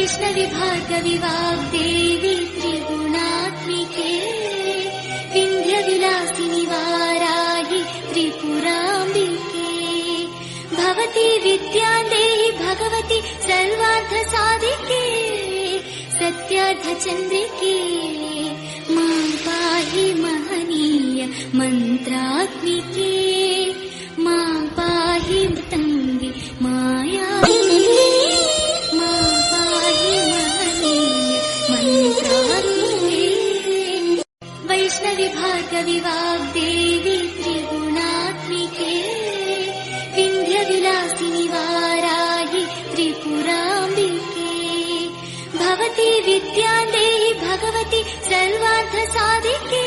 वैष्णवी भार्गवी वाग्देवी त्रिगुणात्मिके विन्ध्यविलासिनि वाराहि त्रिपुराम्बिके भवती विद्यादेहि भगवती सर्वार्थसाधिके सत्यार्थचन्द्रिके मां पाहि महनीय मन्त्रात्मिके मां पाहि मृतङ्गे माया मां पाहि महनीय मन्त्रात्मिके वैष्णवी भार्गवी वाग्देवी त्रिगुणात्मिके विन्ध्यविलासिनि वाराहि त्रिपुराम्बिके भवती विद्यादेहि भगवती सर्वार्थसाधिके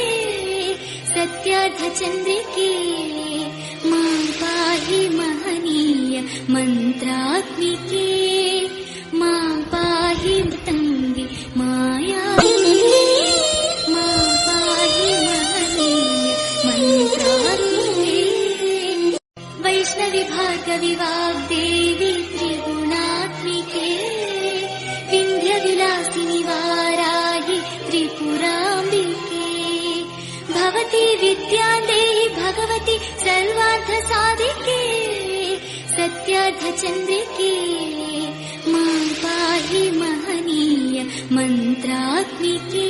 सत्यार्थचन्द्रिके मां पाहि महनीय मन्त्रात्मिके मां पाहि मृतङ्गे माया मां पाहि महनीय मन्त्रात्मिके वैष्णवी भार्गवी वाग्देवी त्रिगुणात्मिके विन्ध्यविलासिनि वाराहि त्रिपुराम्बिके भवती विद्यादेहि भगवती सर्वार्थसाधिके सत्यार्थचन्द्रिके मां पाहि महनीय मन्त्रात्मिके